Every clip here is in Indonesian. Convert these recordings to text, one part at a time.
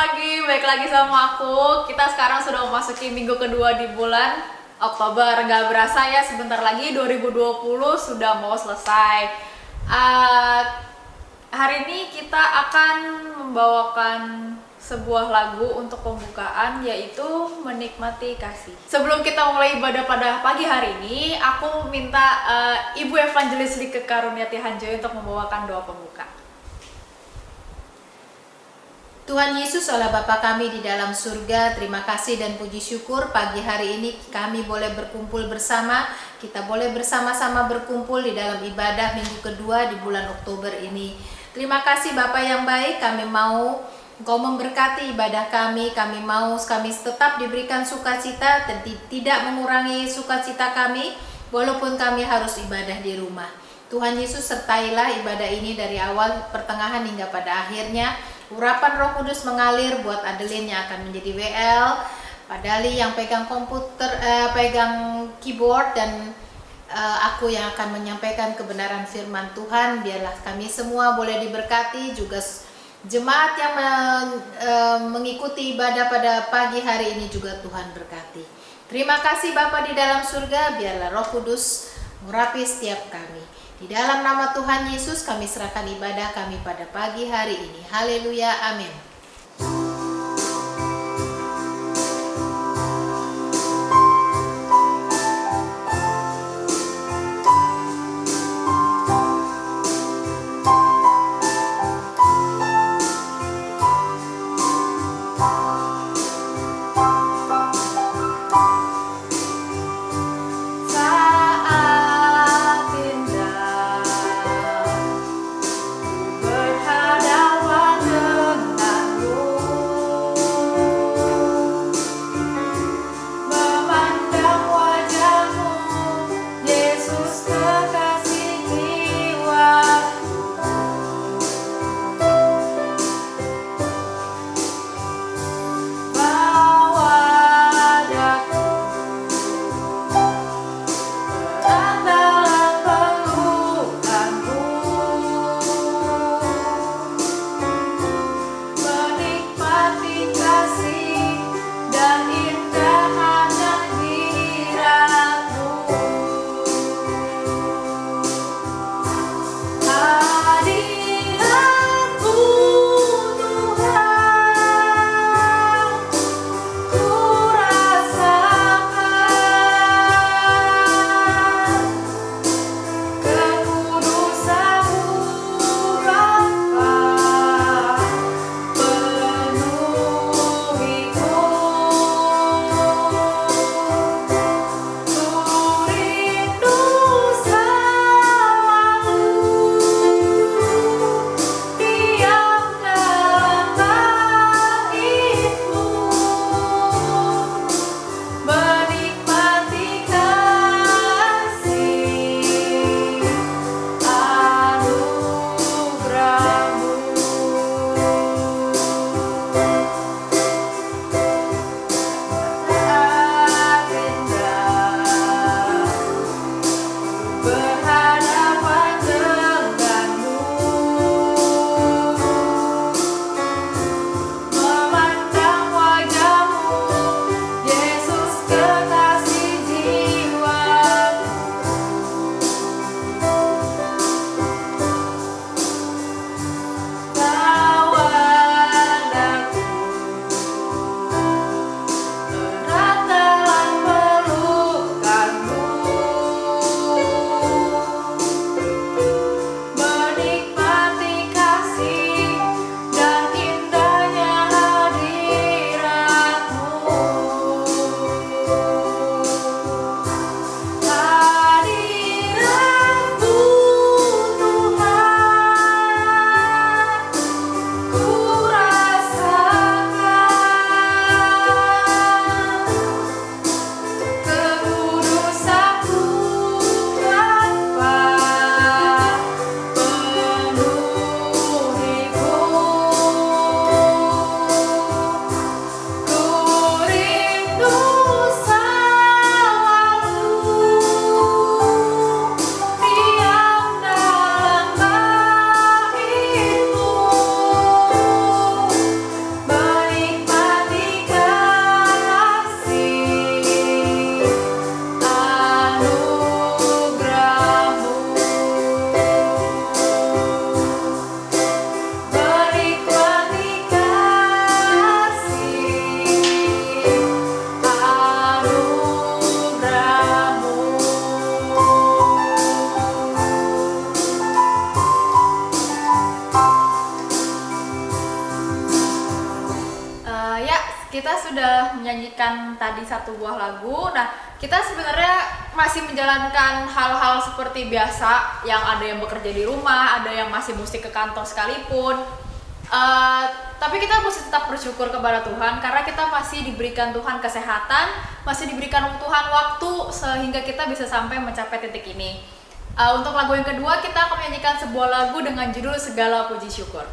pagi, balik lagi sama aku. Kita sekarang sudah memasuki minggu kedua di bulan Oktober. Gak berasa ya, sebentar lagi 2020 sudah mau selesai. Uh, Hari ini kita akan membawakan sebuah lagu untuk pembukaan, yaitu Menikmati Kasih. Sebelum kita mulai ibadah pada pagi hari ini, aku minta Ibu Evangelis Like Karuniati Hanjoy untuk membawakan doa pembuka. Tuhan Yesus Allah Bapa kami di dalam surga, terima kasih dan puji syukur pagi hari ini kami boleh berkumpul bersama. Kita boleh bersama-sama berkumpul di dalam ibadah minggu kedua di bulan Oktober ini. Terima kasih Bapa yang baik, kami mau Engkau memberkati ibadah kami mau kami tetap diberikan sukacita dan tidak mengurangi sukacita kami walaupun kami harus ibadah di rumah. Tuhan Yesus sertailah ibadah ini dari awal, pertengahan hingga pada akhirnya. Urapan Roh Kudus mengalir buat Adeline yang akan menjadi WL, Pak Dali yang pegang komputer, pegang keyboard, dan aku yang akan menyampaikan kebenaran firman Tuhan. Biarlah kami semua boleh diberkati, juga jemaat yang mengikuti ibadah pada pagi hari ini juga Tuhan berkati. Terima kasih Bapa di dalam surga, biarlah Roh Kudus mengurapi setiap kami. Di dalam nama Tuhan Yesus kami serahkan ibadah kami pada pagi hari ini. Haleluya, amin. Berhadapan dengan kita sudah menyanyikan tadi satu buah lagu. Nah, kita sebenarnya masih menjalankan hal-hal seperti biasa, yang ada yang bekerja di rumah, ada yang masih mesti ke kantor sekalipun. Tapi kita mesti tetap bersyukur kepada Tuhan karena kita masih diberikan Tuhan kesehatan, masih diberikan Tuhan waktu sehingga kita bisa sampai mencapai titik ini. Untuk lagu yang kedua, kita akan menyanyikan sebuah lagu dengan judul Segala Puji Syukur.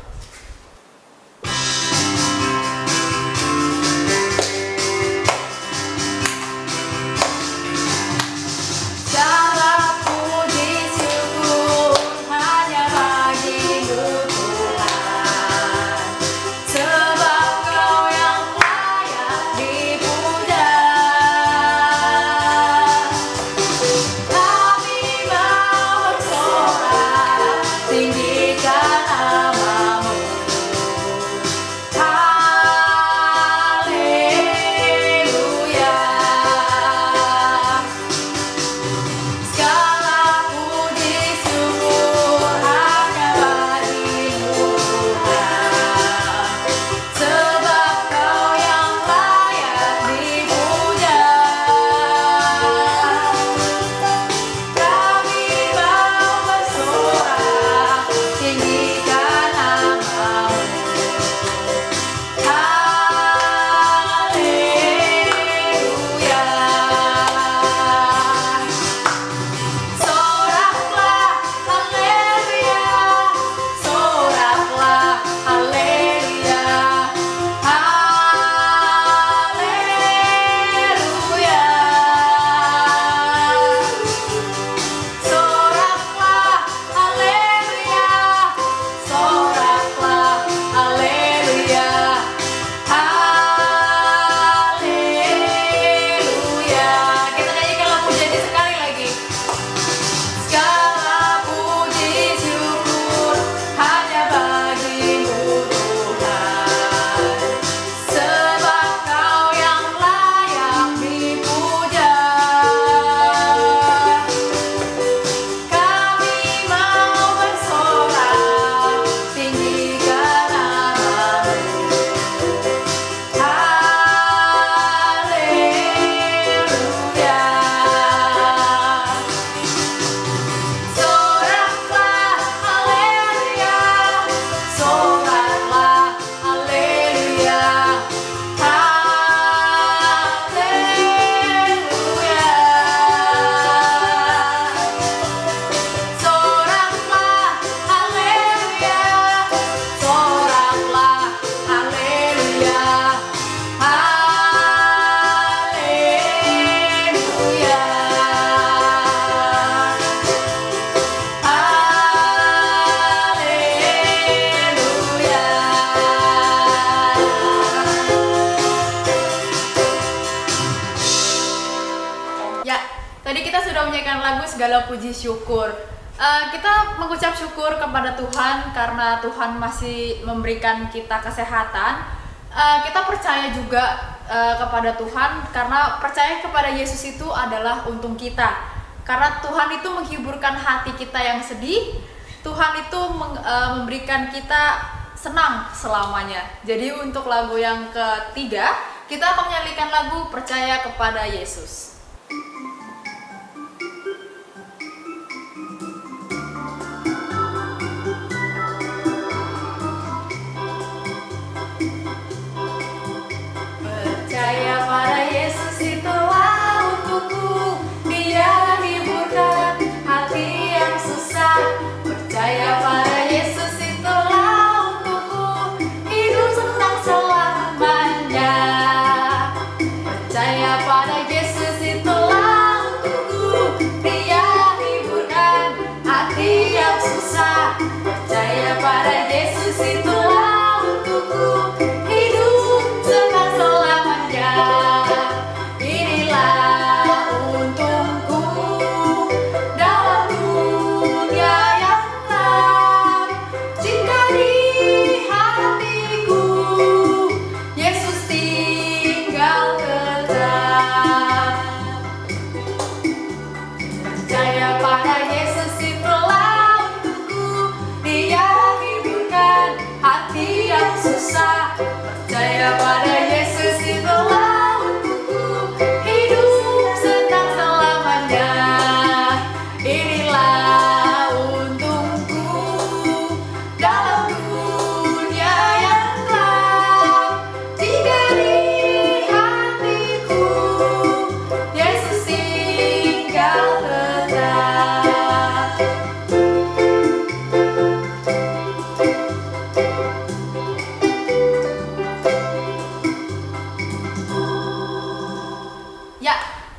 Segala puji syukur. Kita mengucap syukur kepada Tuhan karena Tuhan masih memberikan kita kesehatan. Kita percaya juga kepada Tuhan karena percaya kepada Yesus itu adalah untung kita. Karena Tuhan itu menghiburkan hati kita yang sedih. Tuhan itu memberikan kita senang selamanya. Jadi untuk lagu yang ketiga, kita akan menyanyikan lagu Percaya Kepada Yesus. Percaya pada Yesus itulah untukku, Dia hiburkan hati yang susah. Percaya pada Yesus itulah untukku, hidup senang selamanya. Percaya pada Yesus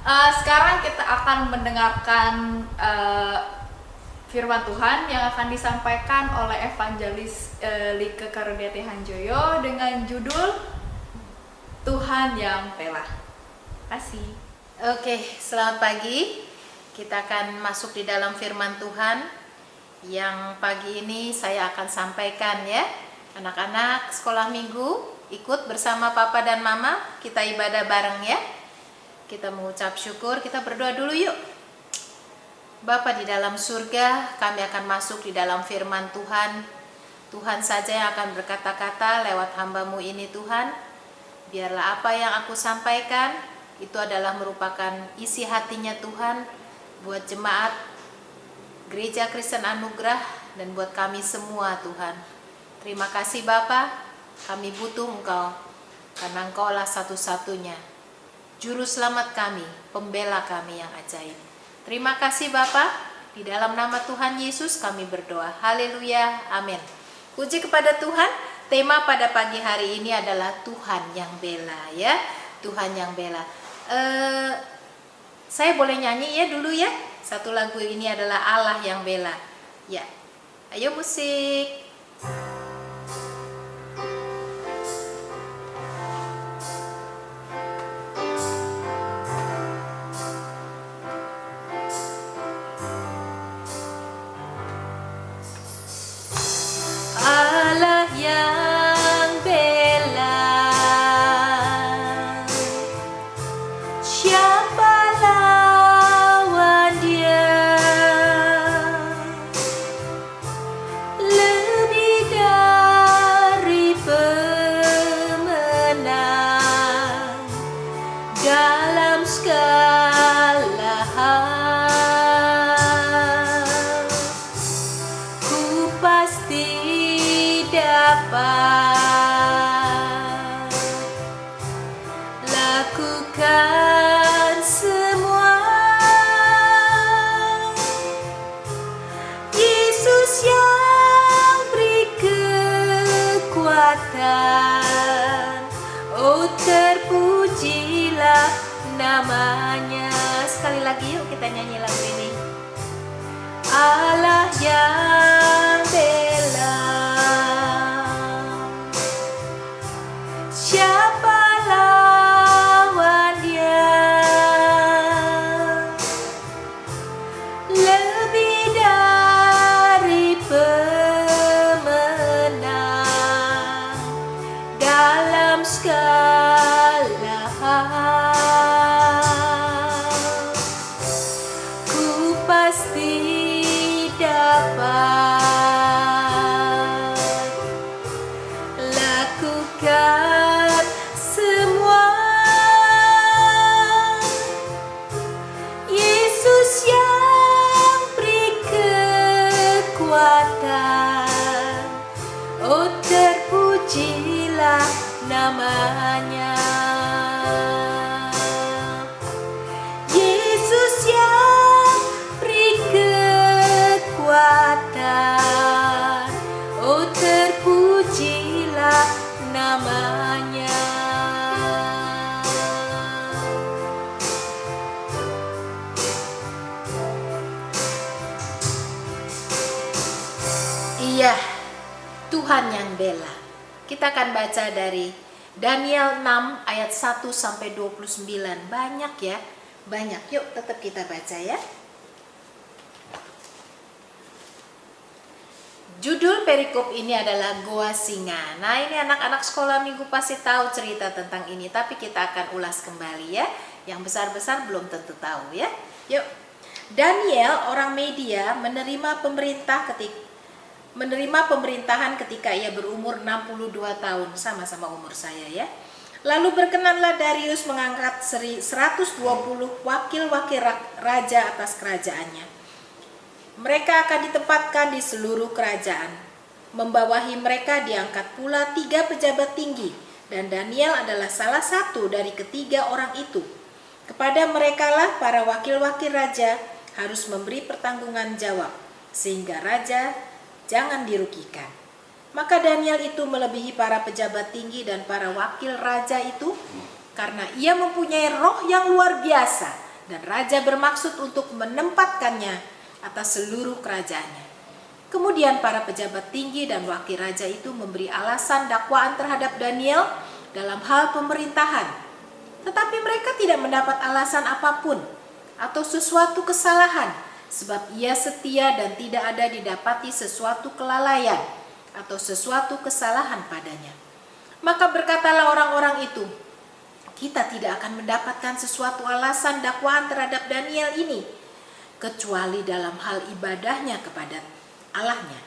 Sekarang kita akan mendengarkan firman Tuhan yang akan disampaikan oleh Evangelis Like Karudiati Hanjoyo dengan judul Tuhan yang Bela. Terima kasih. Oke, selamat pagi. Kita akan masuk di dalam firman Tuhan yang pagi ini saya akan sampaikan ya. Anak-anak sekolah minggu, ikut bersama Papa dan Mama, kita ibadah bareng ya. Kita mengucap syukur, kita berdoa dulu yuk. Bapa di dalam surga, kami akan masuk di dalam firman Tuhan. Tuhan saja yang akan berkata-kata lewat hamba-Mu ini Tuhan. Biarlah apa yang aku sampaikan, itu adalah merupakan isi hatinya Tuhan buat jemaat Gereja Kristen Anugerah dan buat kami semua Tuhan. Terima kasih Bapa, kami butuh Engkau, karena Engkaulah satu-satunya Juru Selamat kami, pembela kami yang ajaib. Terima kasih Bapa, di dalam nama Tuhan Yesus kami berdoa. Haleluya, amin. Puji kepada Tuhan. Tema pada pagi hari ini adalah Tuhan yang bela ya. Tuhan yang bela. Saya boleh nyanyi ya dulu ya. Satu lagu ini adalah Allah yang bela. Ya. Ayo musik. Allah yang bela, siapa lawan Dia? Lebih dari pemenang dalam segala hal. Ku pasti dapat lakukan semua. Yesus yang beri kekuatan, oh terpujilah namanya. Sekali lagi yuk kita nyanyi lagu ini. Allah yang bela, siapa lawan Dia? Lebih dari pemenang dalam segala hal. Ku pasti dapat lakukan semua. Yesus yang beri kekuatan, oh terpujilah namanya. Yesus yang beri kekuatan, oh terpujilah namanya. Iya, Tuhan yang bela. Kita akan baca dari Daniel 6 ayat 1 sampai 29. Banyak ya, banyak. Yuk tetap kita baca ya. Judul perikop ini adalah Goa Singa. Nah ini anak-anak sekolah minggu pasti tahu cerita tentang ini, tapi kita akan ulas kembali ya. Yang besar-besar belum tentu tahu ya. Yuk. Daniel orang Media menerima pemerintahan ketika ia berumur 62 tahun, sama-sama umur saya ya. Lalu berkenanlah Darius mengangkat 120 wakil-wakil raja atas kerajaannya. Mereka akan ditempatkan di seluruh kerajaan. Membawahi mereka diangkat pula 3 pejabat tinggi, dan Daniel adalah salah satu dari ketiga orang itu. Kepada merekalah para wakil-wakil raja harus memberi pertanggungan jawab, sehingga raja jangan dirugikan. Maka Daniel itu melebihi para pejabat tinggi dan para wakil raja itu, karena ia mempunyai roh yang luar biasa dan raja bermaksud untuk menempatkannya atas seluruh kerajaannya. Kemudian para pejabat tinggi dan wakil raja itu memberi alasan dakwaan terhadap Daniel dalam hal pemerintahan. Tetapi mereka tidak mendapat alasan apapun atau sesuatu kesalahan, sebab ia setia dan tidak ada didapati sesuatu kelalaian atau sesuatu kesalahan padanya. Maka berkatalah orang-orang itu, kita tidak akan mendapatkan sesuatu alasan dakwaan terhadap Daniel ini, kecuali dalam hal ibadahnya kepada Allahnya.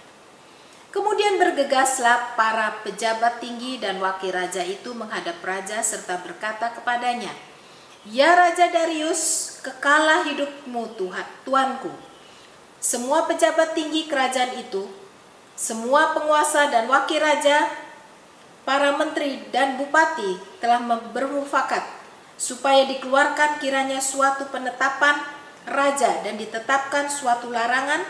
Kemudian bergegaslah para pejabat tinggi dan wakil raja itu menghadap raja serta berkata kepadanya, ya Raja Darius, kekalah hidupmu Tuanku. Semua pejabat tinggi kerajaan itu, semua penguasa dan wakil raja, para menteri dan bupati telah bermufakat supaya dikeluarkan kiranya suatu penetapan raja dan ditetapkan suatu larangan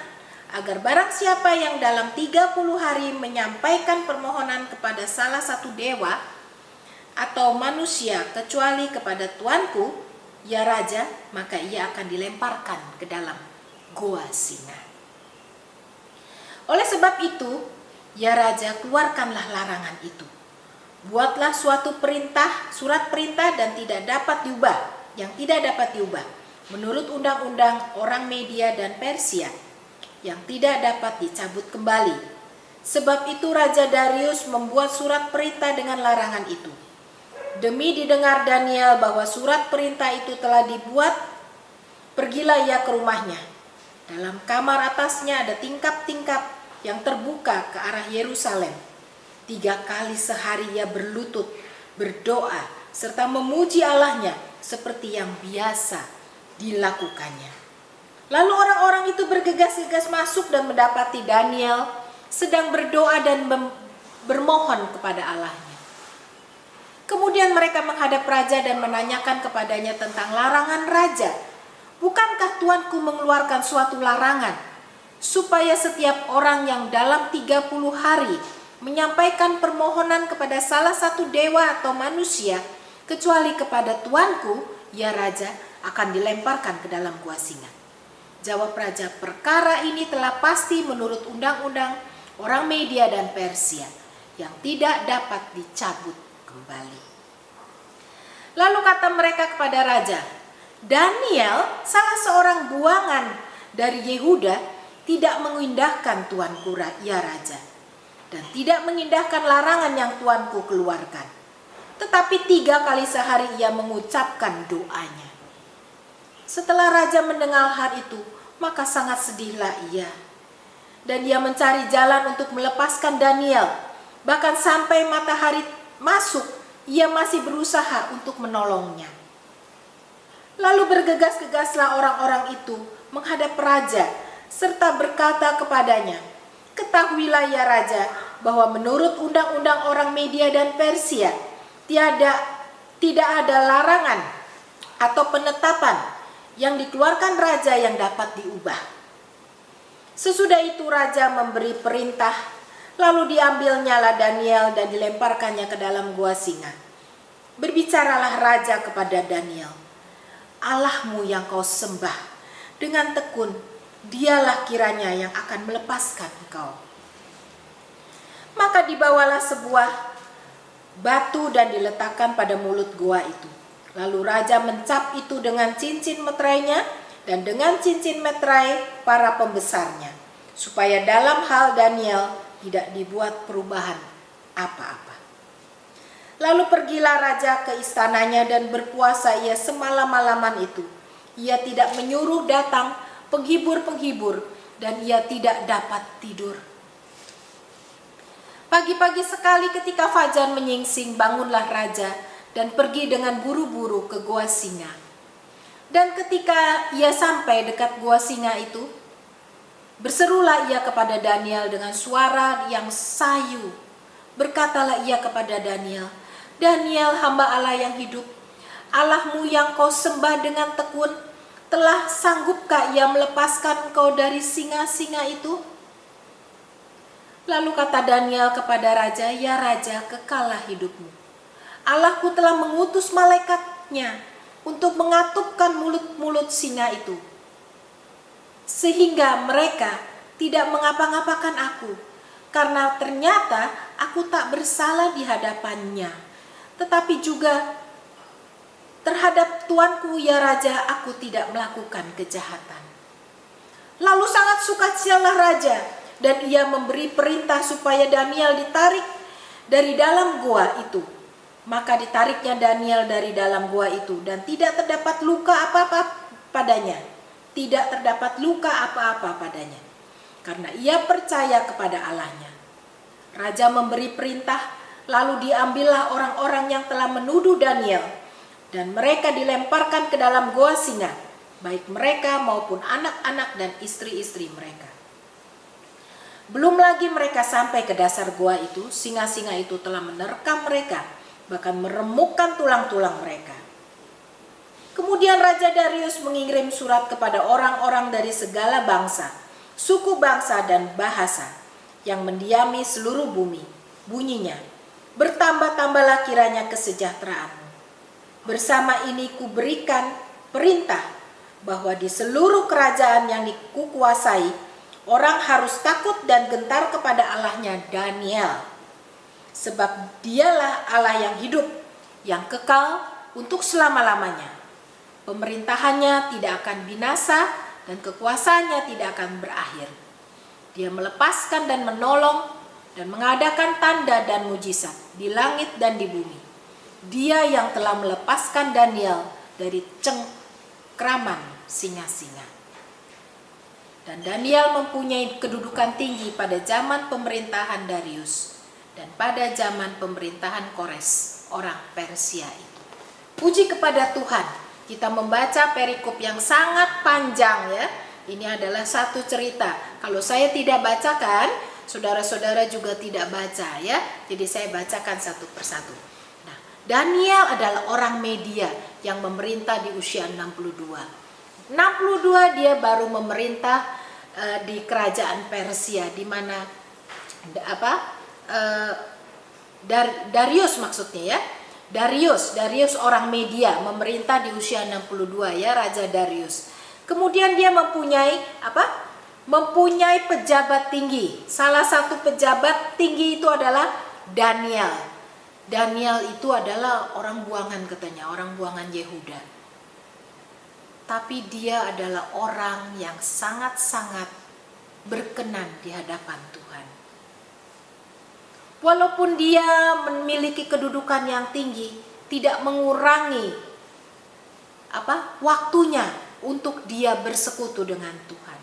agar barang siapa yang dalam 30 hari menyampaikan permohonan kepada salah satu dewa atau manusia kecuali kepada tuanku, ya raja, maka ia akan dilemparkan ke dalam goa singa. Oleh sebab itu, ya raja, keluarkanlah larangan itu. Buatlah suatu surat perintah dan tidak dapat diubah, menurut undang-undang orang Media dan Persia, yang tidak dapat dicabut kembali. Sebab itu Raja Darius membuat surat perintah dengan larangan itu. Demi didengar Daniel bahwa surat perintah itu telah dibuat, pergilah ia ke rumahnya. Dalam kamar atasnya ada tingkap-tingkap yang terbuka ke arah Yerusalem. 3 kali sehari ia berlutut, berdoa, serta memuji Allahnya seperti yang biasa dilakukannya. Lalu orang-orang itu bergegas-gegas masuk dan mendapati Daniel sedang berdoa dan bermohon kepada Allahnya. Kemudian mereka menghadap raja dan menanyakan kepadanya tentang larangan raja. Bukankah tuanku mengeluarkan suatu larangan supaya setiap orang yang dalam 30 hari menyampaikan permohonan kepada salah satu dewa atau manusia kecuali kepada tuanku, ya raja, akan dilemparkan ke dalam gua singa? Jawab raja, perkara ini telah pasti menurut undang-undang orang Media dan Persia yang tidak dapat dicabut kembali. Lalu kata mereka kepada raja, Daniel, salah seorang buangan dari Yehuda, tidak mengindahkan tuanku, ya raja, dan tidak mengindahkan larangan yang tuanku keluarkan. Tetapi 3 kali sehari ia mengucapkan doanya. Setelah raja mendengar hal itu, maka sangat sedihlah ia. Dan ia mencari jalan untuk melepaskan Daniel. Bahkan sampai matahari masuk, ia masih berusaha untuk menolongnya. Lalu bergegas-gegaslah orang-orang itu menghadap raja, serta berkata kepadanya, ketahuilah ya raja, bahwa menurut undang-undang orang Media dan Persia, tidak ada larangan atau penetapan yang dikeluarkan raja yang dapat diubah. Sesudah itu raja memberi perintah, lalu diambilnyalah Daniel dan dilemparkannya ke dalam gua singa. Berbicaralah raja kepada Daniel, Allahmu yang kau sembah dengan tekun, dialah kiranya yang akan melepaskan engkau. Maka dibawalah sebuah batu dan diletakkan pada mulut gua itu. Lalu raja mencap itu dengan cincin meterainya dan dengan cincin meterai para pembesarnya, supaya dalam hal Daniel tidak dibuat perubahan apa-apa. Lalu pergilah raja ke istananya dan berpuasa ia semalam-malaman itu. Ia tidak menyuruh datang penghibur-penghibur dan ia tidak dapat tidur. Pagi-pagi sekali ketika fajar menyingsing, bangunlah raja dan pergi dengan buru-buru ke gua singa. Dan ketika ia sampai dekat gua singa itu, berserulah ia kepada Daniel dengan suara yang sayu. Berkatalah ia kepada Daniel, Daniel, hamba Allah yang hidup, Allahmu yang kau sembah dengan tekun, telah sanggupkah ia melepaskan engkau dari singa-singa itu? Lalu kata Daniel kepada raja, ya raja, kekalah hidupmu. Allahku telah mengutus malaikatnya untuk mengatupkan mulut-mulut singa itu, sehingga mereka tidak mengapa-ngapakan aku, karena ternyata aku tak bersalah di hadapannya, tetapi juga terhadap tuanku ya raja aku tidak melakukan kejahatan. Lalu sangat sukacitalah raja, dan ia memberi perintah supaya Daniel ditarik dari dalam gua itu. Maka ditariknya Daniel dari dalam gua itu, dan tidak terdapat luka apa-apa padanya. Tidak terdapat luka apa-apa padanya, karena ia percaya kepada Allahnya. Raja memberi perintah, lalu diambillah orang-orang yang telah menuduh Daniel, dan mereka dilemparkan ke dalam goa singa, baik mereka maupun anak-anak dan istri-istri mereka. Belum lagi mereka sampai ke dasar goa itu, singa-singa itu telah menerkam mereka, bahkan meremukkan tulang-tulang mereka. Kemudian Raja Darius mengirim surat kepada orang-orang dari segala bangsa, suku bangsa dan bahasa yang mendiami seluruh bumi. Bunyinya, bertambah-tambahlah kiranya kesejahteraanmu. Bersama ini kuberikan perintah bahwa di seluruh kerajaan yang kukuasai, orang harus takut dan gentar kepada Allahnya Daniel. Sebab dialah Allah yang hidup, yang kekal untuk selama-lamanya. Pemerintahannya tidak akan binasa dan kekuasaannya tidak akan berakhir. Dia melepaskan dan menolong dan mengadakan tanda dan mujizat di langit dan di bumi. Dia yang telah melepaskan Daniel dari cengkraman singa-singa. Dan Daniel mempunyai kedudukan tinggi pada zaman pemerintahan Darius dan pada zaman pemerintahan Kores, orang Persia itu. Puji kepada Tuhan. Kita membaca perikop yang sangat panjang ya. Ini adalah satu cerita. Kalau saya tidak bacakan, saudara-saudara juga tidak baca ya. Jadi saya bacakan satu persatu. Nah, Daniel adalah orang Media yang memerintah di usia 62. 62 dia baru memerintah di kerajaan Persia, di mana Darius maksudnya ya. Darius orang Media memerintah di usia 62 ya, Raja Darius. Kemudian dia mempunyai mempunyai pejabat tinggi. Salah satu pejabat tinggi itu adalah Daniel. Daniel itu adalah orang buangan katanya, orang buangan Yehuda. Tapi dia adalah orang yang sangat-sangat berkenan di hadapan Tuhan. Walaupun dia memiliki kedudukan yang tinggi, tidak mengurangi waktunya untuk dia bersekutu dengan Tuhan.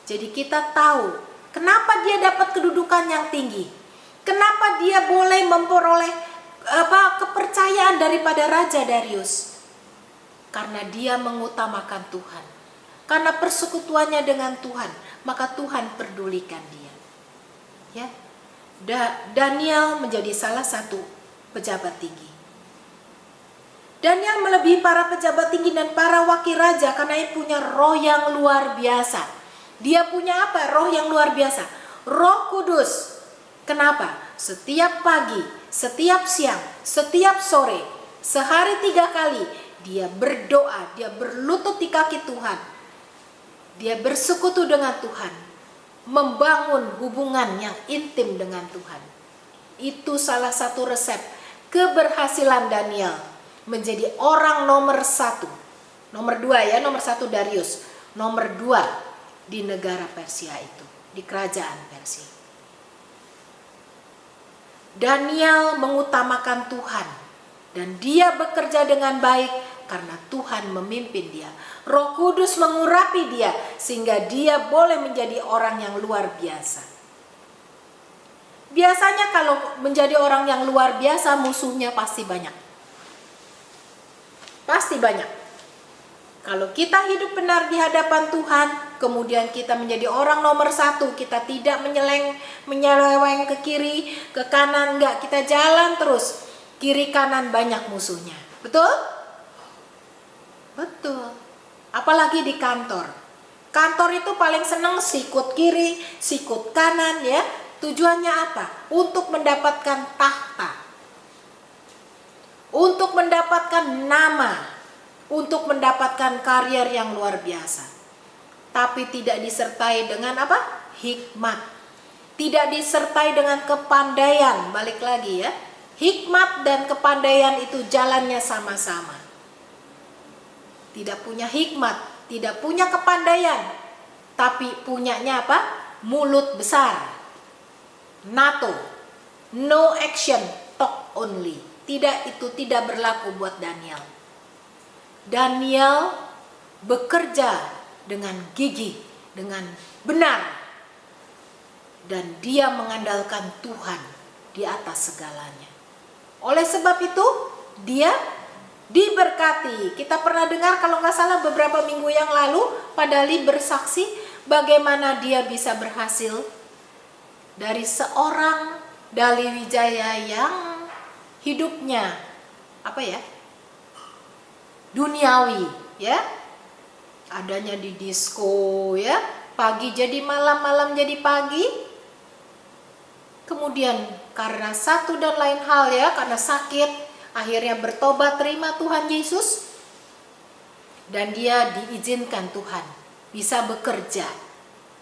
Jadi kita tahu kenapa dia dapat kedudukan yang tinggi. Kenapa dia boleh memperoleh kepercayaan daripada Raja Darius? Karena dia mengutamakan Tuhan. Karena persekutuannya dengan Tuhan, maka Tuhan pedulikan dia. Ya. Daniel menjadi salah satu pejabat tinggi. Daniel melebihi para pejabat tinggi dan para wakil raja karena dia punya roh yang luar biasa. Dia punya apa? Roh yang luar biasa. Roh Kudus. Kenapa? Setiap pagi, setiap siang, setiap sore, sehari 3 kali dia berdoa, dia berlutut di kaki Tuhan. Dia bersekutu dengan Tuhan. Membangun hubungan yang intim dengan Tuhan. Itu salah satu resep keberhasilan Daniel menjadi orang nomor 1. Nomor 2 ya, nomor 1 Darius. Nomor 2 di negara Persia itu, di kerajaan Persia. Daniel mengutamakan Tuhan dan dia bekerja dengan baik karena Tuhan memimpin dia. Roh Kudus mengurapi dia sehingga dia boleh menjadi orang yang luar biasa. Biasanya kalau menjadi orang yang luar biasa, musuhnya pasti banyak. Pasti banyak. Kalau kita hidup benar di hadapan Tuhan, kemudian kita menjadi orang nomor 1, kita tidak menyeleweng ke kiri, ke kanan, enggak, kita jalan terus. Kiri kanan banyak musuhnya. Betul? Betul. Apalagi di kantor. Kantor itu paling senang sikut kiri, sikut kanan ya. Tujuannya apa? Untuk mendapatkan tahta. Untuk mendapatkan nama. untuk mendapatkan karier yang luar biasa. Tapi tidak disertai dengan apa? Hikmat. Tidak disertai dengan kepandaian. Balik lagi ya. Hikmat dan kepandaian itu jalannya sama-sama. Tidak punya hikmat, tidak punya kepandaian, tapi punyanya apa? Mulut besar. NATO. No action, talk only. Itu tidak berlaku buat Daniel. Daniel bekerja dengan gigih, dengan benar. Dan dia mengandalkan Tuhan di atas segalanya. Oleh sebab itu, dia diberkati. Kita pernah dengar kalau nggak salah beberapa minggu yang lalu, Pak Dali bersaksi bagaimana dia bisa berhasil dari seorang Dali Wijaya yang hidupnya duniawi, ya, adanya di disco, ya, pagi jadi malam, malam jadi pagi. Kemudian karena satu dan lain hal, ya, karena sakit, akhirnya bertobat, terima Tuhan Yesus, dan dia diizinkan Tuhan bisa bekerja,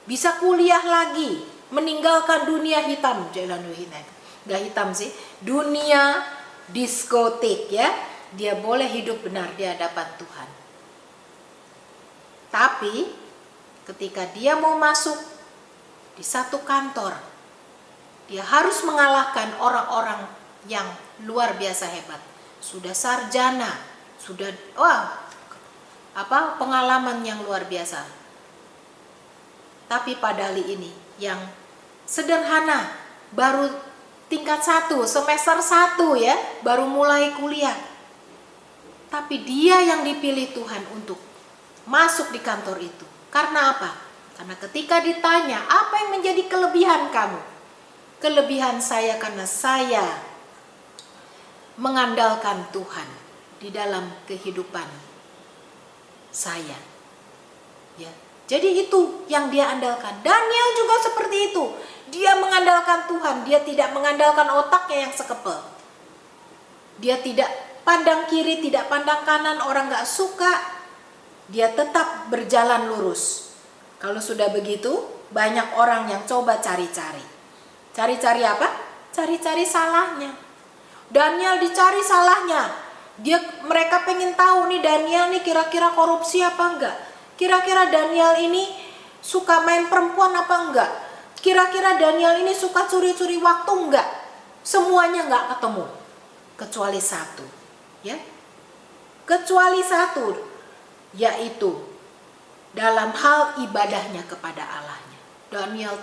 bisa kuliah lagi, meninggalkan dunia hitam, nggak hitam sih, dunia diskotik, ya. Dia boleh hidup benar di hadapan Tuhan. Tapi ketika dia mau masuk di satu kantor, dia harus mengalahkan orang-orang yang luar biasa hebat. Sudah sarjana, sudah pengalaman yang luar biasa. Tapi Pak Dali ini yang sederhana, baru tingkat 1, semester 1, ya, baru mulai kuliah. Tapi dia yang dipilih Tuhan untuk masuk di kantor itu. Karena apa? Karena ketika ditanya, apa yang menjadi kelebihan kamu? Kelebihan saya karena saya mengandalkan Tuhan di dalam kehidupan saya. Ya. Jadi itu yang dia andalkan. Daniel juga seperti itu. Dia mengandalkan Tuhan, dia tidak mengandalkan otaknya yang sekepel. Dia tidak pandang kiri, tidak pandang kanan, orang gak suka, dia tetap berjalan lurus. Kalau sudah begitu, banyak orang yang coba cari-cari. Cari-cari apa? Cari-cari salahnya. Daniel dicari salahnya. Mereka pengen tahu nih, Daniel nih kira-kira korupsi apa enggak? Kira-kira Daniel ini suka main perempuan apa enggak? Kira-kira Daniel ini suka curi-curi waktu enggak? Semuanya enggak ketemu. Kecuali satu. Ya, kecuali satu, yaitu dalam hal ibadahnya kepada Allahnya. Daniel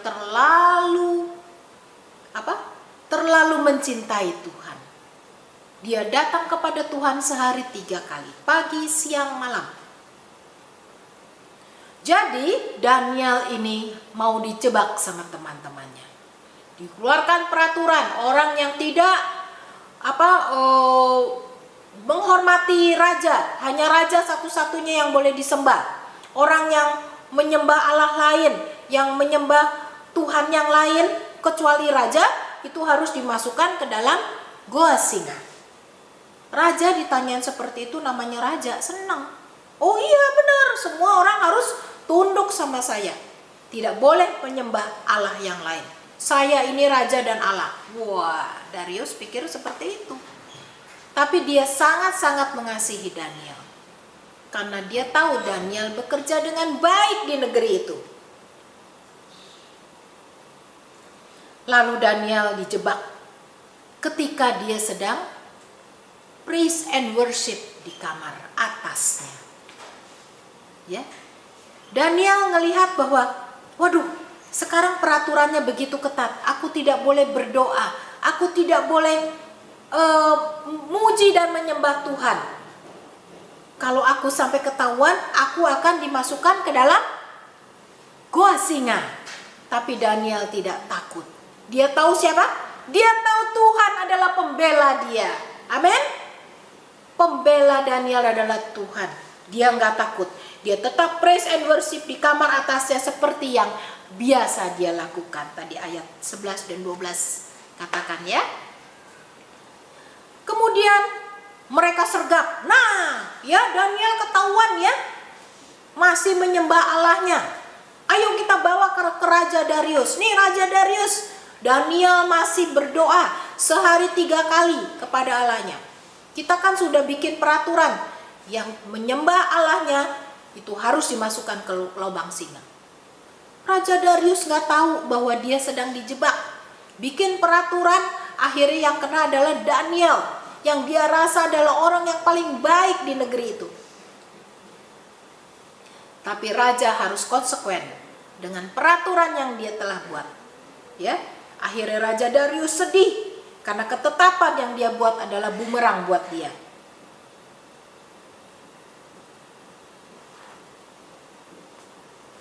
terlalu mencintai Tuhan. Dia datang kepada Tuhan sehari 3 kali, pagi, siang, malam. Jadi Daniel ini mau dijebak sama teman-temannya. Dikeluarkan peraturan, orang yang tidak menghormati raja, hanya raja satu-satunya yang boleh disembah. Orang yang menyembah Allah lain, yang menyembah Tuhan yang lain kecuali raja, itu harus dimasukkan ke dalam goa singa. Raja ditanyain seperti itu, namanya raja, senang. Oh iya benar, semua orang harus tunduk sama saya. Tidak boleh menyembah Allah yang lain. Saya ini raja dan Allah. Wah, Darius pikir seperti itu. Tapi dia sangat-sangat mengasihi Daniel. Karena dia tahu Daniel bekerja dengan baik di negeri itu. Lalu Daniel dijebak ketika dia sedang praise and worship di kamar atasnya. Ya. Daniel ngelihat bahwa, waduh, sekarang peraturannya begitu ketat. Aku tidak boleh berdoa. Aku tidak boleh muji dan menyembah Tuhan. Kalau aku sampai ketahuan, aku akan dimasukkan ke dalam goa singa. Tapi Daniel tidak takut. Dia tahu siapa? Dia tahu Tuhan adalah pembela dia. Amin. Pembela Daniel adalah Tuhan. Dia nggak takut. Dia tetap praise and worship di kamar atasnya seperti yang biasa dia lakukan. Tadi ayat 11 dan 12 katakan, ya. Kemudian Mereka sergap. Nah, ya Daniel ketahuan ya, masih menyembah Allahnya. Ayo kita bawa ke Raja Darius. Nih Raja Darius, Daniel masih berdoa sehari 3 kali kepada Allahnya. Kita kan sudah bikin peraturan, yang menyembah Allahnya itu harus dimasukkan ke lubang singa. Raja Darius gak tahu bahwa dia sedang dijebak. Bikin peraturan, akhirnya yang kena adalah Daniel, yang dia rasa adalah orang yang paling baik di negeri itu. Tapi raja harus konsekuen dengan peraturan yang dia telah buat. Ya, akhirnya Raja Darius sedih karena ketetapan yang dia buat adalah bumerang buat dia.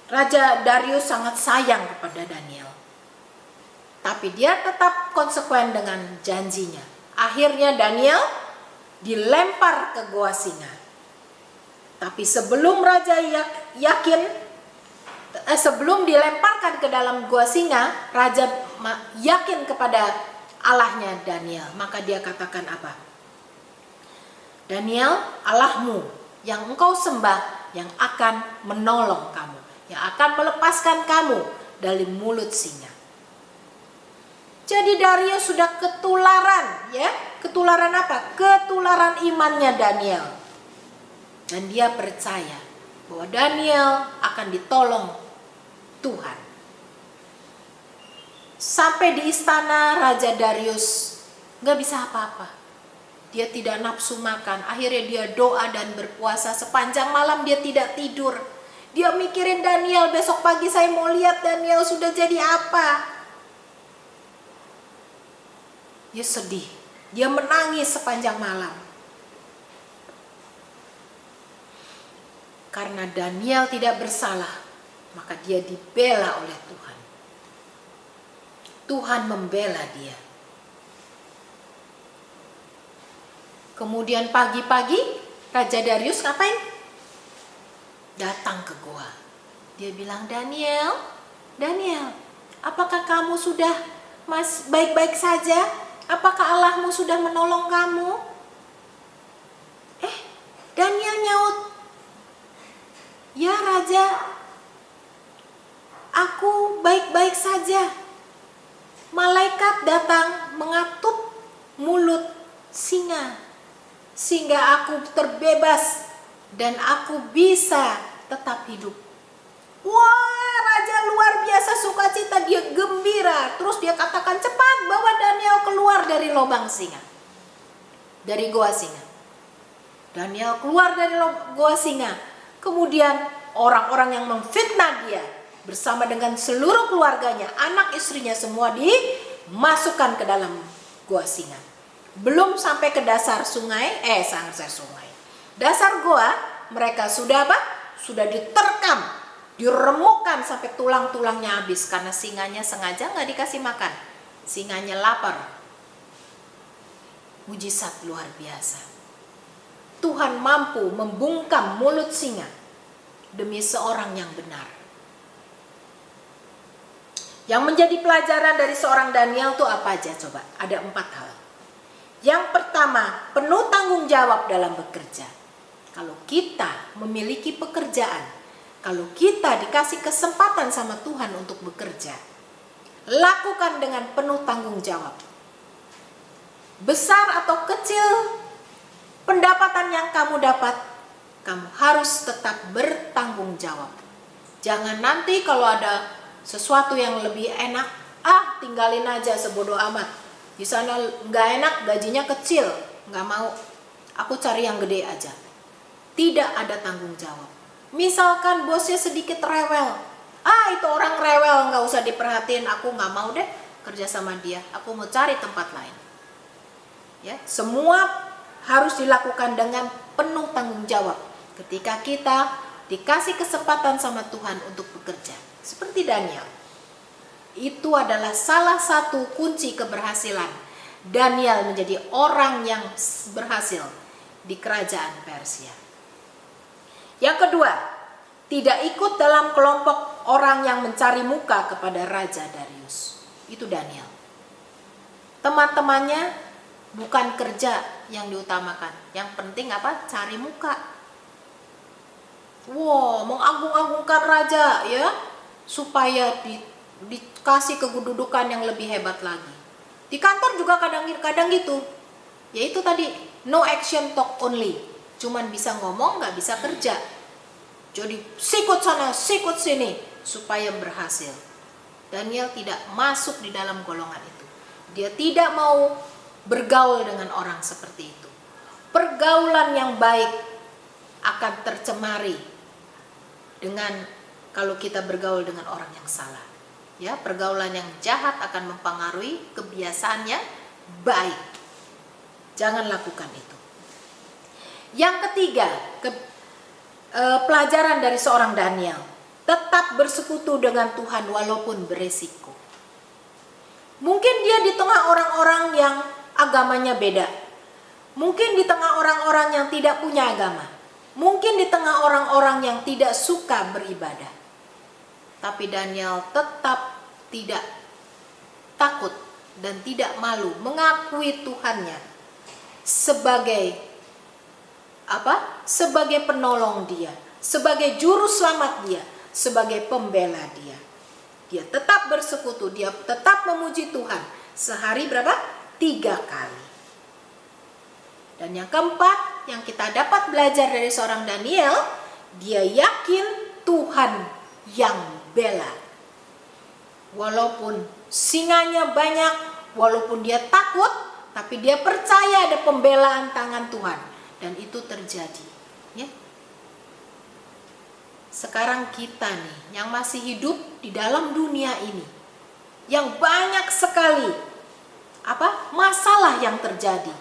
Raja Darius sangat sayang kepada Daniel. Tapi dia tetap konsekuen dengan janjinya. Akhirnya Daniel dilempar ke goa singa. Tapi sebelum raja sebelum dilemparkan ke dalam goa singa, raja yakin kepada Allahnya Daniel. Maka dia katakan apa? Daniel, Allahmu yang engkau sembah yang akan menolong kamu, yang akan melepaskan kamu dari mulut singa. Jadi Darius sudah ketularan, ya. Ketularan apa? Ketularan imannya Daniel. Dan dia percaya bahwa Daniel akan ditolong Tuhan. Sampai di istana Raja Darius gak bisa apa-apa. Dia tidak nafsu makan. Akhirnya dia doa dan berpuasa. Sepanjang malam dia tidak tidur. Dia mikirin Daniel, besok pagi saya mau lihat Daniel sudah jadi apa. Dia sedih. Dia menangis sepanjang malam. Karena Daniel tidak bersalah, maka dia dibela oleh Tuhan. Tuhan membela dia. Kemudian pagi-pagi Raja Darius ngapain? Datang ke goa. Dia bilang, Daniel, apakah kamu sudah baik-baik saja? Apakah Allahmu sudah menolong kamu? Daniel nyaut, ya Raja, aku baik-baik saja. Malaikat datang mengatup mulut singa, sehingga aku terbebas dan aku bisa tetap hidup. Wah, Raja luar biasa sukacita, dia gembira. Terus dia katakan, cepat bawa Daniel keluar dari lubang singa, dari goa singa. Daniel keluar dari goa singa. Kemudian orang-orang yang memfitnah dia bersama dengan seluruh keluarganya, anak istrinya semua dimasukkan ke dalam goa singa. Belum sampai ke dasar sungai, dasar goa, mereka sudah apa? Sudah diterkam, diremukkan sampai tulang-tulangnya habis karena singanya sengaja nggak dikasih makan. Singanya lapar. Mujizat luar biasa. Tuhan mampu membungkam mulut singa demi seorang yang benar. Yang menjadi pelajaran dari seorang Daniel itu apa aja coba? Ada 4 hal. Yang pertama, penuh tanggung jawab dalam bekerja. Kalau kita memiliki pekerjaan, kalau kita dikasih kesempatan sama Tuhan untuk bekerja, lakukan dengan penuh tanggung jawab. Besar atau kecil pendapatan yang kamu dapat, kamu harus tetap bertanggung jawab. Jangan nanti kalau ada sesuatu yang lebih enak, tinggalin aja sebodoh amat. Di sana nggak enak, gajinya kecil, nggak mau. Aku cari yang gede aja. Tidak ada tanggung jawab. Misalkan bosnya sedikit rewel, itu orang rewel, nggak usah diperhatiin. Aku nggak mau deh kerja sama dia. Aku mau cari tempat lain. Ya, semua harus dilakukan dengan penuh tanggung jawab. Ketika kita dikasih kesempatan sama Tuhan untuk bekerja, seperti Daniel. Itu adalah salah satu kunci keberhasilan Daniel menjadi orang yang berhasil di kerajaan Persia. Yang kedua, tidak ikut dalam kelompok orang yang mencari muka kepada Raja Darius. Itu Daniel. Teman-temannya bukan kerja yang diutamakan. Yang penting apa? Cari muka. Wow, mengagung-agungkan raja ya, supaya dikasih kedudukan yang lebih hebat lagi. Di kantor juga kadang-kadang gitu. Yaitu tadi, no action talk only. Cuman bisa ngomong, nggak bisa kerja. Jadi sikut sana, sikut sini, supaya berhasil. Daniel tidak masuk di dalam golongan itu. Dia tidak mau bergaul dengan orang seperti itu. Pergaulan yang baik akan tercemari dengan kalau kita bergaul dengan orang yang salah. Ya, pergaulan yang jahat akan mempengaruhi kebiasaan yang baik. Jangan lakukan itu. Yang ketiga, pelajaran dari seorang Daniel, tetap bersekutu dengan Tuhan walaupun beresiko. Mungkin dia di tengah orang-orang yang agamanya beda. Mungkin di tengah orang-orang yang tidak punya agama. Mungkin di tengah orang-orang yang tidak suka beribadah. Tapi Daniel tetap tidak takut dan tidak malu mengakui Tuhannya sebagai apa? Sebagai penolong dia, sebagai juru selamat dia, sebagai pembela dia. Dia tetap bersekutu, dia tetap memuji Tuhan. Sehari berapa? 3 kali. Dan yang keempat, yang kita dapat belajar dari seorang Daniel, dia yakin Tuhan yang bela. Walaupun singanya banyak, walaupun dia takut, tapi dia percaya ada pembelaan tangan Tuhan. Dan itu terjadi. Ya. Sekarang kita nih, yang masih hidup di dalam dunia ini, yang banyak sekali masalah yang terjadi,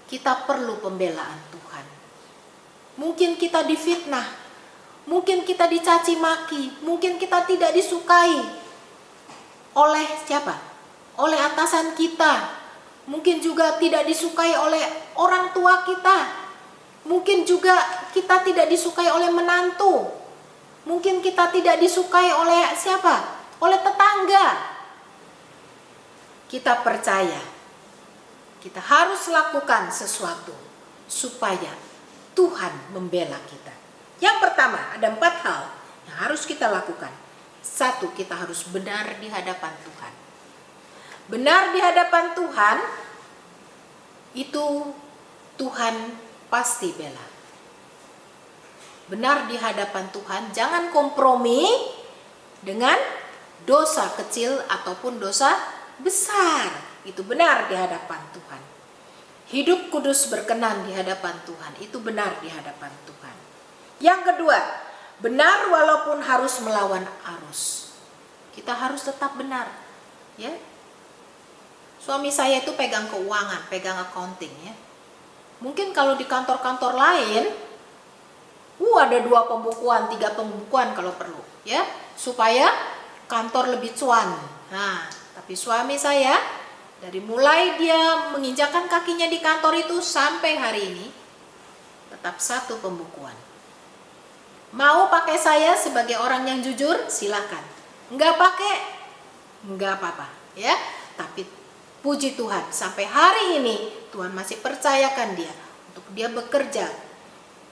kita perlu pembelaan Tuhan. Mungkin kita difitnah, mungkin kita dicaci maki, mungkin kita tidak disukai oleh siapa? Oleh atasan kita. Mungkin juga tidak disukai oleh orang tua kita. Mungkin juga kita tidak disukai oleh menantu. Mungkin kita tidak disukai oleh siapa? Oleh tetangga. Kita percaya kita harus lakukan sesuatu supaya Tuhan membela kita. Yang pertama, ada 4 hal yang harus kita lakukan. 1, kita harus benar di hadapan Tuhan. Benar di hadapan Tuhan, itu Tuhan pasti bela. Benar di hadapan Tuhan, jangan kompromi dengan dosa kecil ataupun dosa besar. Itu benar di hadapan Tuhan. Hidup kudus berkenan di hadapan Tuhan, itu benar di hadapan Tuhan. Yang kedua, benar walaupun harus melawan arus. Kita harus tetap benar, ya. Suami saya itu pegang keuangan, pegang accounting, ya. Mungkin kalau di kantor-kantor lain, ada 2 pembukuan, 3 pembukuan kalau perlu, ya, supaya kantor lebih cuan. Nah, tapi suami saya dari mulai dia menginjakan kakinya di kantor itu sampai hari ini tetap 1 pembukuan. Mau pakai saya sebagai orang yang jujur, silakan. Enggak pakai, enggak apa-apa, ya. Tapi puji Tuhan, sampai hari ini Tuhan masih percayakan dia untuk dia bekerja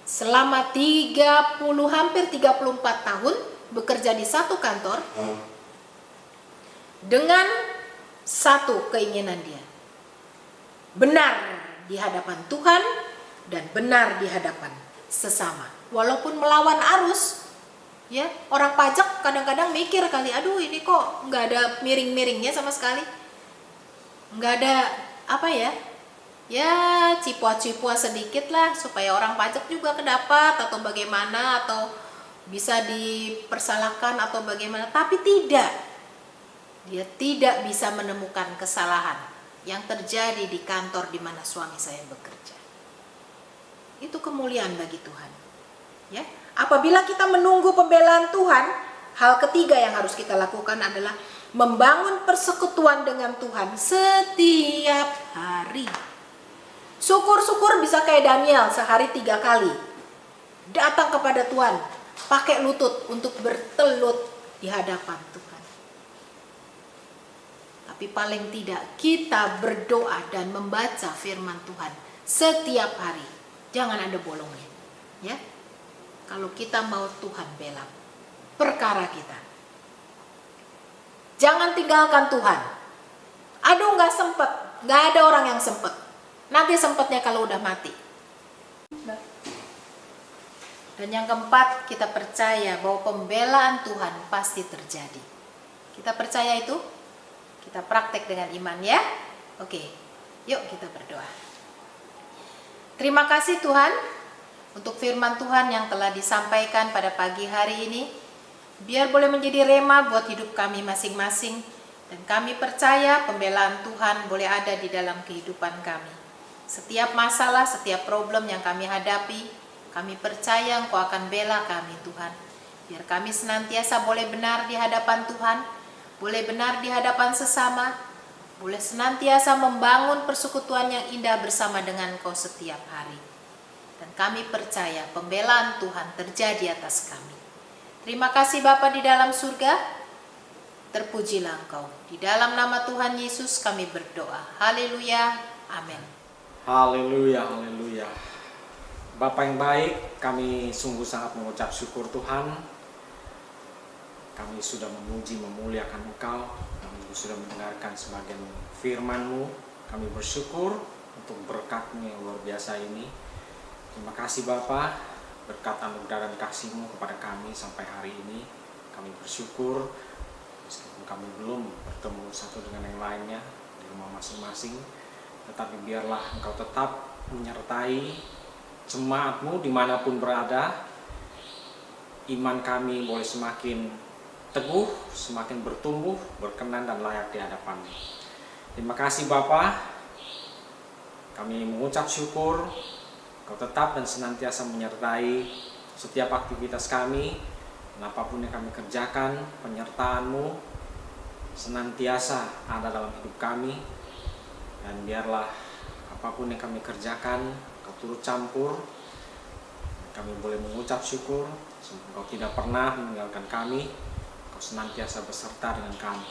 selama hampir 34 tahun bekerja di 1 kantor dengan 1 keinginan dia. Benar di hadapan Tuhan dan benar di hadapan sesama. Walaupun melawan arus, ya, orang pajak kadang-kadang mikir kali, aduh ini kok nggak ada miring-miringnya sama sekali. Nggak ada cipua-cipua sedikit lah supaya orang pajak juga kedapat atau bagaimana, atau bisa dipersalahkan atau bagaimana. Tapi tidak, dia tidak bisa menemukan kesalahan yang terjadi di kantor di mana suami saya bekerja. Itu kemuliaan bagi Tuhan, ya. Apabila kita menunggu pembelaan Tuhan, hal ketiga yang harus kita lakukan adalah membangun persekutuan dengan Tuhan setiap hari. Syukur-syukur bisa kayak Daniel, sehari 3 kali datang kepada Tuhan, pakai lutut untuk bertelut di hadapan Tuhan. Tapi paling tidak kita berdoa dan membaca firman Tuhan setiap hari. Jangan ada bolongnya. Ya. Kalau kita mau Tuhan bela perkara kita. Jangan tinggalkan Tuhan. Aduh, nggak sempet. Nggak ada orang yang sempet. Nanti sempetnya kalau udah mati. Dan yang keempat, kita percaya bahwa pembelaan Tuhan pasti terjadi. Kita percaya itu? Kita praktek dengan iman ya. Oke, yuk kita berdoa. Terima kasih Tuhan untuk firman Tuhan yang telah disampaikan pada pagi hari ini. Biar boleh menjadi rema buat hidup kami masing-masing. Dan kami percaya pembelaan Tuhan boleh ada di dalam kehidupan kami. Setiap masalah, setiap problem yang kami hadapi, kami percaya Engkau akan bela kami Tuhan. Biar kami senantiasa boleh benar di hadapan Tuhan, boleh benar di hadapan sesama, boleh senantiasa membangun persekutuan yang indah bersama dengan Engkau setiap hari. Dan kami percaya pembelaan Tuhan terjadi atas kami. Terima kasih Bapa di dalam surga, terpujilah Engkau. Di dalam nama Tuhan Yesus kami berdoa. Haleluya, amin. Haleluya, haleluya. Bapa yang baik, kami sungguh sangat mengucap syukur Tuhan. Kami sudah memuji, memuliakan Engkau. Kami sudah mendengarkan sebagian firman-Mu. Kami bersyukur untuk berkat-Mu yang luar biasa ini. Terima kasih Bapa, berkat anugerah dan kasih-Mu kepada kami sampai hari ini. Kami bersyukur, meskipun kami belum bertemu satu dengan yang lainnya di rumah masing-masing, tetapi biarlah Engkau tetap menyertai jemaat-Mu dimanapun berada. Iman kami boleh semakin teguh, semakin bertumbuh, berkenan dan layak di hadapan-Mu. Terima kasih Bapa. Kami mengucap syukur Kau tetap dan senantiasa menyertai setiap aktivitas kami, dan apapun yang kami kerjakan, penyertaan-Mu senantiasa ada dalam hidup kami. Dan biarlah apapun yang kami kerjakan, Kau turut campur. Kami boleh mengucap syukur, Kau tidak pernah meninggalkan kami, Kau senantiasa beserta dengan kami.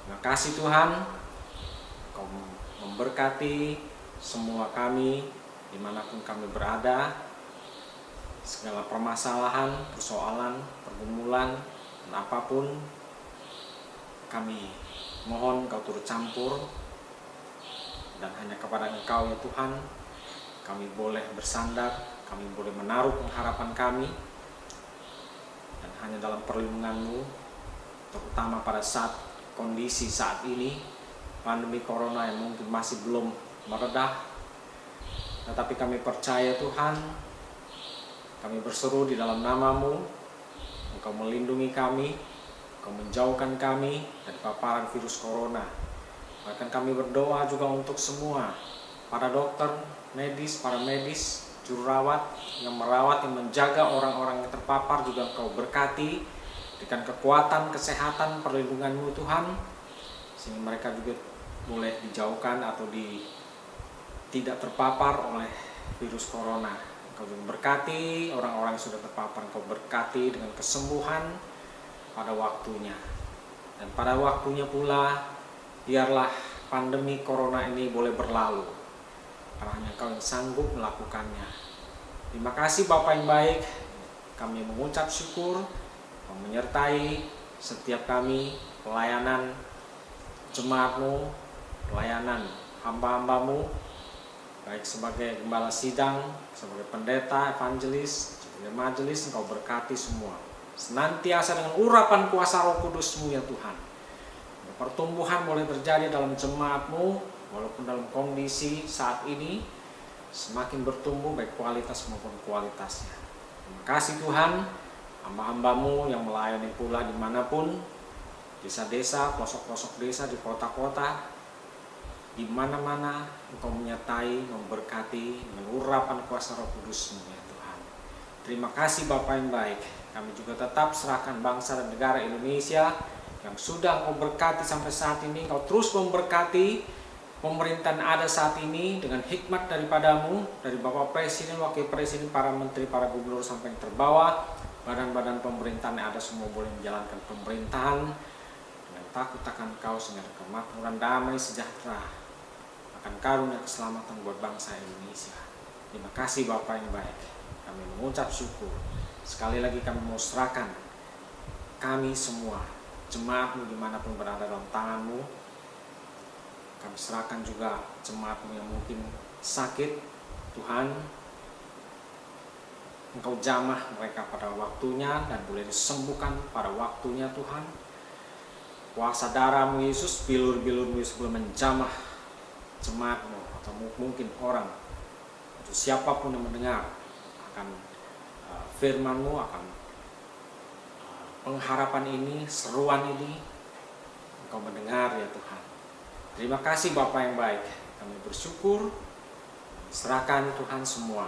Terima kasih Tuhan, Kau memberkati semua kami dimanapun kami berada. Segala permasalahan, persoalan, pergumulan, dan apapun, kami mohon Kau turut campur. Dan hanya kepada Engkau ya Tuhan kami boleh bersandar, kami boleh menaruh pengharapan kami. Dan hanya dalam perlindungan-Mu, terutama pada saat kondisi saat ini, pandemi corona yang mungkin masih belum meredah, tetapi kami percaya Tuhan, kami berseru di dalam nama-Mu, Engkau melindungi kami, Engkau menjauhkan kami dari paparan virus corona. Bahkan kami berdoa juga untuk semua para dokter, medis, para medis, juru rawat yang merawat, yang menjaga orang-orang yang terpapar, juga Engkau berkati, berikan kekuatan, kesehatan, perlindungan-Mu Tuhan, sehingga mereka juga boleh dijauhkan atau tidak terpapar oleh virus corona. Engkau juga berkati orang-orang yang sudah terpapar, Engkau berkati dengan kesembuhan pada waktunya. Dan pada waktunya pula, biarlah pandemi corona ini boleh berlalu, karena hanya Engkau yang sanggup melakukannya. Terima kasih Bapa yang baik, kami mengucap syukur, Kau menyertai setiap kami, pelayanan jemaat-Mu, pelayanan hamba-hamba-Mu, baik sebagai gembala sidang, sebagai pendeta, evangelis, sebagai majelis. Engkau berkati semua, senantiasa dengan urapan kuasa Roh Kudus-Mu ya Tuhan. Pertumbuhan boleh terjadi dalam jemaat-Mu, walaupun dalam kondisi saat ini semakin bertumbuh baik kualitas maupun kualitasnya. Terima kasih Tuhan, hamba-hamba-Mu yang melayani pula dimanapun, desa-desa, pelosok-pelosok desa, di kota-kota, di mana-mana Engkau menyertai, memberkati dengan urapan kuasa Roh Kudus-Mu ya Tuhan. Terima kasih Bapa yang baik. Kami juga tetap serahkan bangsa dan negara Indonesia yang sudah Engkau berkati sampai saat ini. Engkau terus memberkati pemerintahan ada saat ini dengan hikmat daripada-Mu, dari Bapak Presiden, Wakil Presiden, para menteri, para gubernur sampai yang terbawah, badan-badan pemerintahan yang ada semua boleh menjalankan pemerintahan dengan takut akan Engkau, sehingga ada kemakmuran, damai, sejahtera akan karunia keselamatan buat bangsa Indonesia. Terima kasih Bapa yang baik. Kami mengucap syukur. Sekali lagi kami mau serahkan kami semua, jemaat-Mu dimanapun berada dalam tangan-Mu. Kami serahkan juga jemaat-Mu yang mungkin sakit. Tuhan, Engkau jamah mereka pada waktunya dan boleh disembuhkan pada waktunya Tuhan. Kuasa darah-Mu Yesus, bilur-bilur-Mu Yesus boleh menjamah jemaat-Mu atau mungkin orang atau siapapun yang mendengar akan firman-Mu, akan pengharapan ini, seruan ini. Engkau mendengar ya Tuhan. Terima kasih Bapa yang baik. Kami bersyukur, serahkan Tuhan semua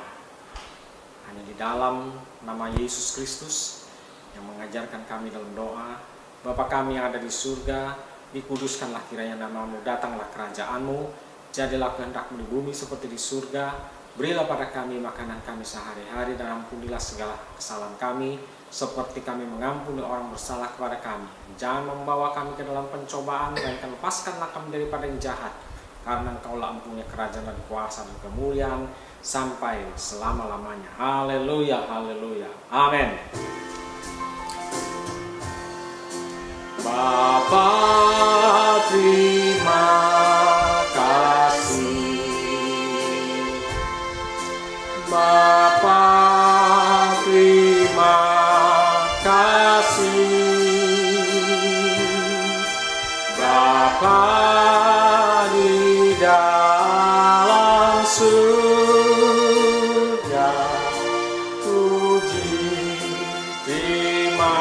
hanya di dalam nama Yesus Kristus yang mengajarkan kami dalam doa. Bapa kami yang ada di surga, dikuduskanlah kiranya nama-Mu, datanglah kerajaan-Mu, jadilah kehendak-Mu di bumi seperti di surga. Berilah pada kami makanan kami sehari-hari, dan ampunilah segala kesalahan kami seperti kami mengampuni orang bersalah kepada kami. Jangan membawa kami ke dalam pencobaan, melainkan lepaskanlah kami daripada yang jahat. Karena Engkaulah empunya kerajaan dan kuasa dan kemuliaan sampai selama-lamanya. Haleluya, haleluya. Amin. Bapa, terima kasih. Bapa, terima kasih. Bapa di dalam surga, puji, terima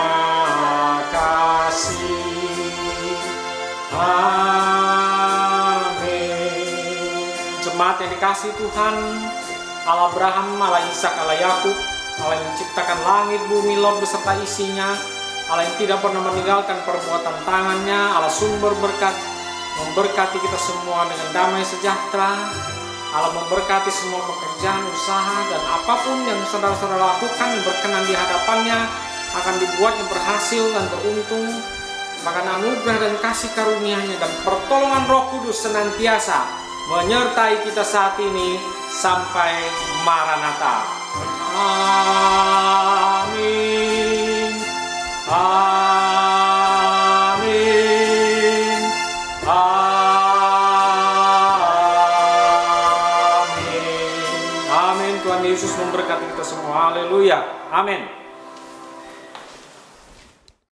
kasih. Amin. Jemaat yang dikasihi Tuhan, Allah Abraham, Allah Ishak, Allah Yakub, Allah yang menciptakan langit, bumi, laut beserta isinya, Allah yang tidak pernah meninggalkan perbuatan tangannya, Allah sumber berkat, memberkati kita semua dengan damai sejahtera. Allah memberkati semua pekerjaan, usaha, dan apapun yang saudara-saudara lakukan yang berkenan di hadapannya akan dibuatnya berhasil dan beruntung. Bahkan anugerah dan kasih karunia-Nya dan pertolongan Roh Kudus senantiasa menyertai kita saat ini sampai Maranatha. Amin. Amin. Amin. Amin. Tuhan Yesus memberkati kita semua. Haleluya. Amin.